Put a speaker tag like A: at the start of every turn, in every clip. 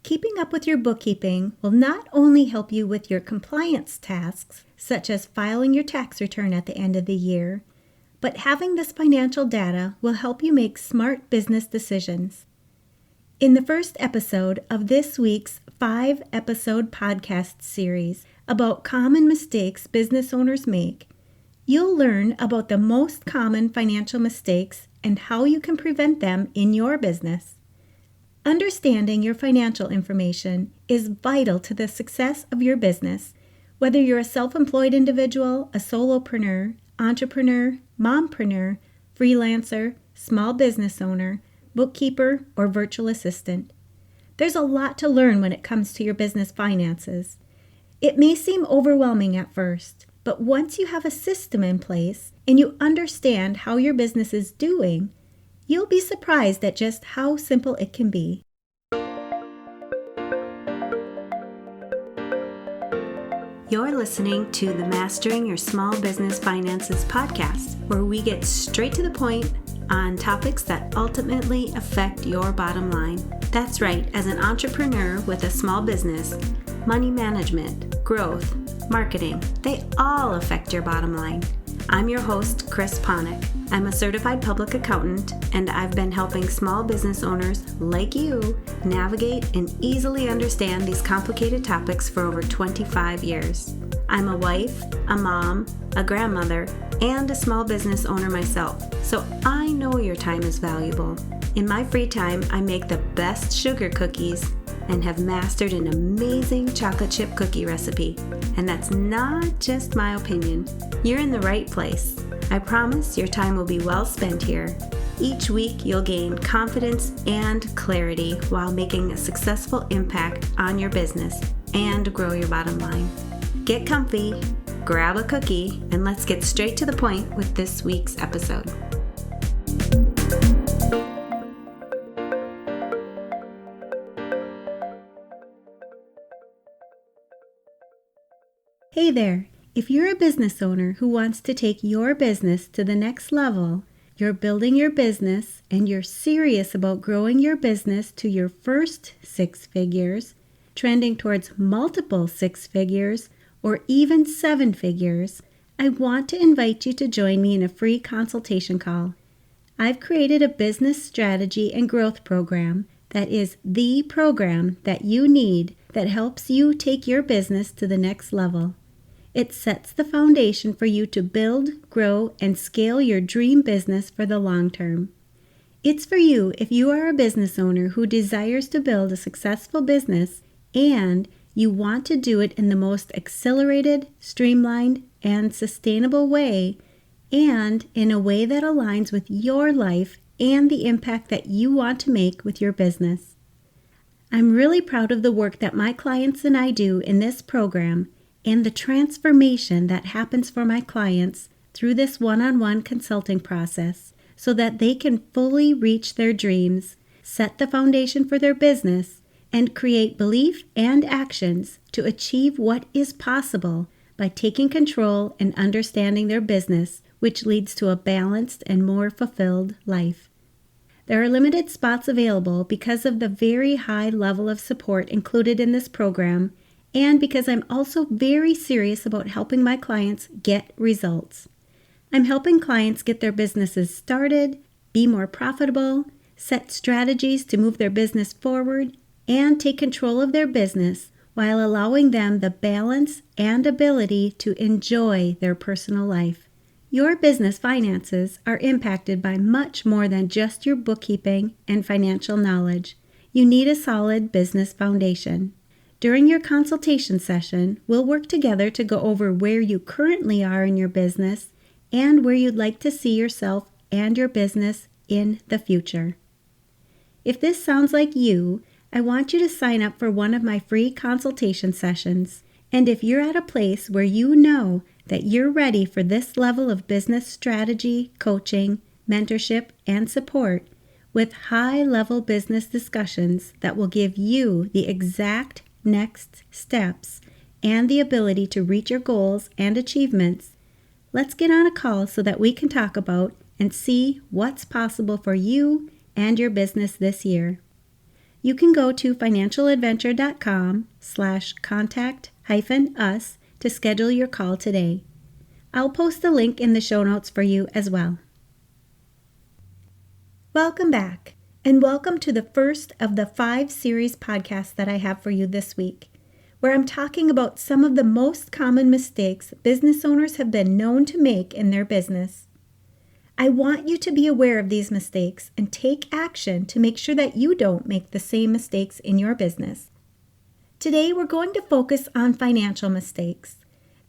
A: Keeping up with your bookkeeping will not only help you with your compliance tasks, such as filing your tax return at the end of the year, but having this financial data will help you make smart business decisions. In the first episode of this week's 5-episode podcast series about common mistakes business owners make, you'll learn about the most common financial mistakes and how you can prevent them in your business. Understanding your financial information is vital to the success of your business, whether you're a self-employed individual, a solopreneur, entrepreneur, mompreneur, freelancer, small business owner, bookkeeper, or virtual assistant. There's a lot to learn when it comes to your business finances. It may seem overwhelming at first, but once you have a system in place and you understand how your business is doing, you'll be surprised at just how simple it can be. You're listening to the Mastering Your Small Business Finances podcast, where we get straight to the point on topics that ultimately affect your bottom line. That's right, as an entrepreneur with a small business, money management, growth, marketing, they all affect your bottom line. I'm your host, Chris Ponick. I'm a certified public accountant, and I've been helping small business owners like you navigate and easily understand these complicated topics for over 25 years. I'm a wife, a mom, a grandmother, and a small business owner myself, so I know your time is valuable. In my free time, I make the best sugar cookies and have mastered an amazing chocolate chip cookie recipe. And that's not just my opinion. You're in the right place. I promise your time will be well spent here. Each week, you'll gain confidence and clarity while making a successful impact on your business and grow your bottom line. Get comfy, grab a cookie, and let's get straight to the point with this week's episode. Hey there! If you're a business owner who wants to take your business to the next level, you're building your business and you're serious about growing your business to your first 6 figures, trending towards multiple 6 figures, or even 7 figures, I want to invite you to join me in a free consultation call. I've created a business strategy and growth program that is the program that you need that helps you take your business to the next level. It sets the foundation for you to build, grow, and scale your dream business for the long term. It's for you if you are a business owner who desires to build a successful business and you want to do it in the most accelerated, streamlined, and sustainable way, and in a way that aligns with your life and the impact that you want to make with your business. I'm really proud of the work that my clients and I do in this program and the transformation that happens for my clients through this one-on-one consulting process so that they can fully reach their dreams, set the foundation for their business, and create belief and actions to achieve what is possible by taking control and understanding their business, which leads to a balanced and more fulfilled life. There are limited spots available because of the very high level of support included in this program, and because I'm also very serious about helping my clients get results. I'm helping clients get their businesses started, be more profitable, set strategies to move their business forward, and take control of their business while allowing them the balance and ability to enjoy their personal life. Your business finances are impacted by much more than just your bookkeeping and financial knowledge. You need a solid business foundation. During your consultation session, we'll work together to go over where you currently are in your business and where you'd like to see yourself and your business in the future. If this sounds like you, I want you to sign up for one of my free consultation sessions. And if you're at a place where you know that you're ready for this level of business strategy, coaching, mentorship, and support with high-level business discussions that will give you the exact next steps and the ability to reach your goals and achievements, let's get on a call so that we can talk about and see what's possible for you and your business this year. you can go to financialadventure.com/contact-us to schedule your call today. I'll post the link in the show notes for you as well. Welcome back, and welcome to the first of the 5 series podcasts that I have for you this week, where I'm talking about some of the most common mistakes business owners have been known to make in their business. I want you to be aware of these mistakes and take action to make sure that you don't make the same mistakes in your business. Today, we're going to focus on financial mistakes.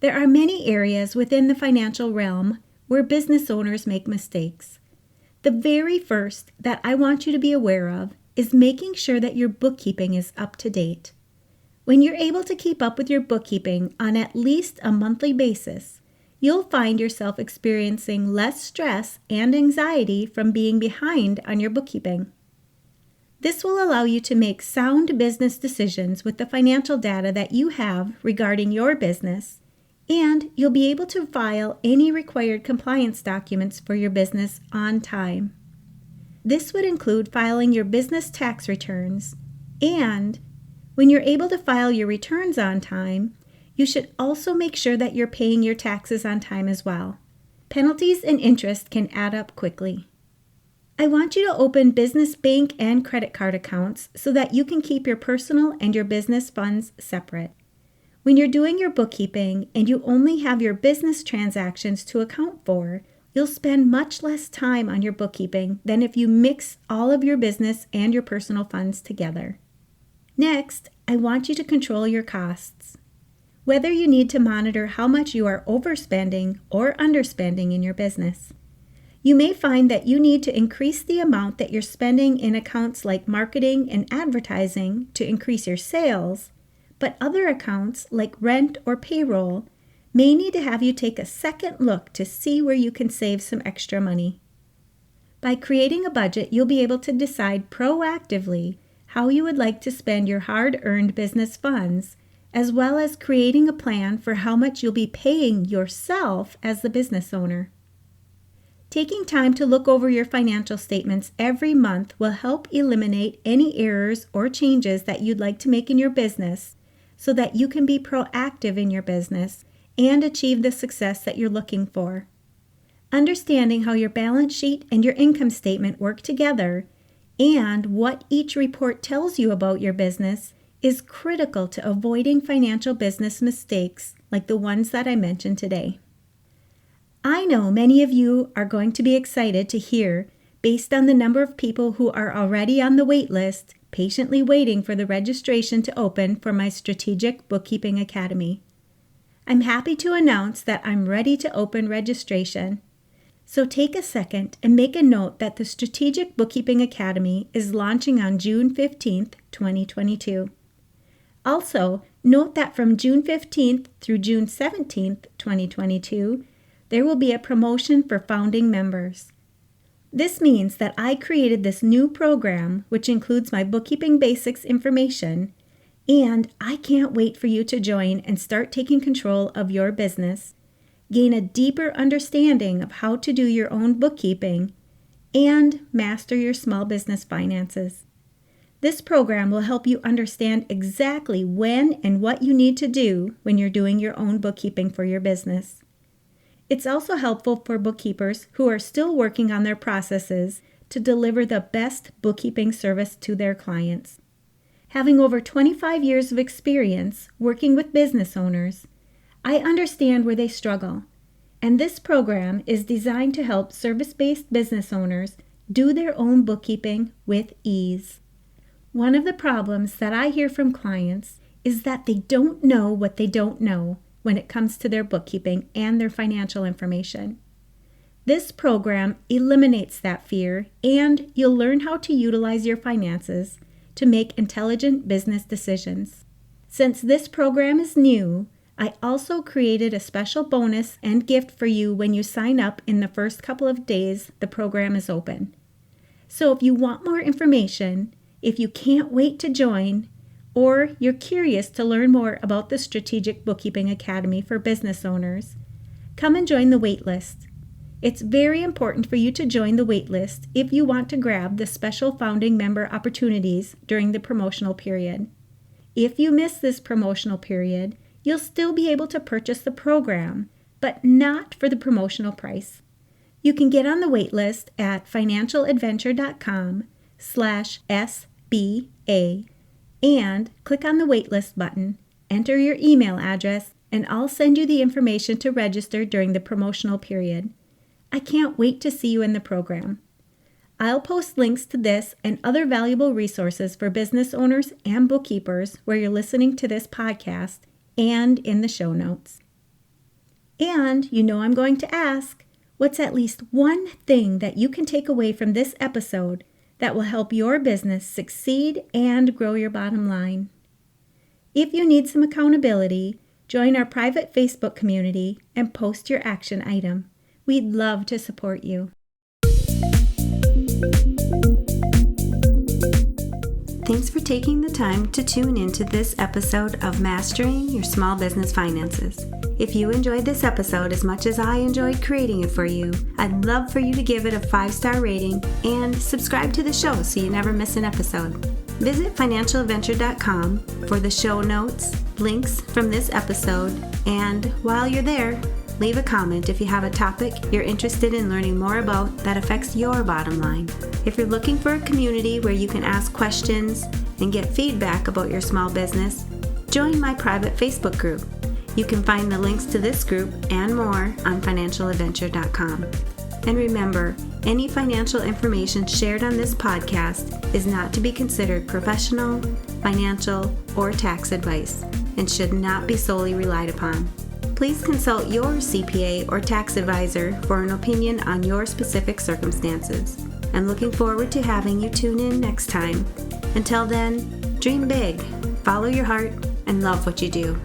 A: There are many areas within the financial realm where business owners make mistakes. The very first that I want you to be aware of is making sure that your bookkeeping is up to date. When you're able to keep up with your bookkeeping on at least a monthly basis, you'll find yourself experiencing less stress and anxiety from being behind on your bookkeeping. This will allow you to make sound business decisions with the financial data that you have regarding your business, and you'll be able to file any required compliance documents for your business on time. This would include filing your business tax returns, and when you're able to file your returns on time, you should also make sure that you're paying your taxes on time as well. Penalties and interest can add up quickly. I want you to open business bank and credit card accounts so that you can keep your personal and your business funds separate. When you're doing your bookkeeping and you only have your business transactions to account for, you'll spend much less time on your bookkeeping than if you mix all of your business and your personal funds together. Next, I want you to control your costs. Whether you need to monitor how much you are overspending or underspending in your business. You may find that you need to increase the amount that you're spending in accounts like marketing and advertising to increase your sales, but other accounts like rent or payroll may need to have you take a second look to see where you can save some extra money. By creating a budget, you'll be able to decide proactively how you would like to spend your hard-earned business funds, as well as creating a plan for how much you'll be paying yourself as the business owner. Taking time to look over your financial statements every month will help eliminate any errors or changes that you'd like to make in your business so that you can be proactive in your business and achieve the success that you're looking for. Understanding how your balance sheet and your income statement work together and what each report tells you about your business is critical to avoiding financial business mistakes like the ones that I mentioned today. I know many of you are going to be excited to hear, based on the number of people who are already on the wait list, patiently waiting for the registration to open for my Strategic Bookkeeping Academy. I'm happy to announce that I'm ready to open registration. So take a second and make a note that the Strategic Bookkeeping Academy is launching on June 15th, 2022. Also, note that from June 15th through June 17th, 2022, there will be a promotion for founding members. This means that I created this new program, which includes my bookkeeping basics information, and I can't wait for you to join and start taking control of your business, gain a deeper understanding of how to do your own bookkeeping, and master your small business finances. This program will help you understand exactly when and what you need to do when you're doing your own bookkeeping for your business. It's also helpful for bookkeepers who are still working on their processes to deliver the best bookkeeping service to their clients. Having over 25 years of experience working with business owners, I understand where they struggle, and this program is designed to help service-based business owners do their own bookkeeping with ease. One of the problems that I hear from clients is that they don't know what they don't know when it comes to their bookkeeping and their financial information. This program eliminates that fear, and you'll learn how to utilize your finances to make intelligent business decisions. Since this program is new, I also created a special bonus and gift for you when you sign up in the first couple of days the program is open. So if you want more information, if you can't wait to join, or you're curious to learn more about the Strategic Bookkeeping Academy for business owners, come and join the waitlist. It's very important for you to join the waitlist if you want to grab the special founding member opportunities during the promotional period. If you miss this promotional period, you'll still be able to purchase the program, but not for the promotional price. You can get on the waitlist at financialadventure.com/SBA and click on the waitlist button, enter your email address, and I'll send you the information to register during the promotional period. I can't wait to see you in the program. I'll post links to this and other valuable resources for business owners and bookkeepers where you're listening to this podcast and in the show notes. And I'm going to ask, what's at least one thing that you can take away from this episode that will help your business succeed and grow your bottom line? If you need some accountability, join our private Facebook community and post your action item. We'd love to support you. Thanks for taking the time to tune into this episode of Mastering Your Small Business Finances. If you enjoyed this episode as much as I enjoyed creating it for you, I'd love for you to give it a 5-star rating and subscribe to the show so you never miss an episode. Visit financialadventure.com for the show notes, links from this episode, and while you're there, leave a comment if you have a topic you're interested in learning more about that affects your bottom line. If you're looking for a community where you can ask questions and get feedback about your small business, join my private Facebook group. You can find the links to this group and more on financialadventure.com. And remember, any financial information shared on this podcast is not to be considered professional, financial, or tax advice and should not be solely relied upon. Please consult your CPA or tax advisor for an opinion on your specific circumstances. I'm looking forward to having you tune in next time. Until then, dream big, follow your heart, and love what you do.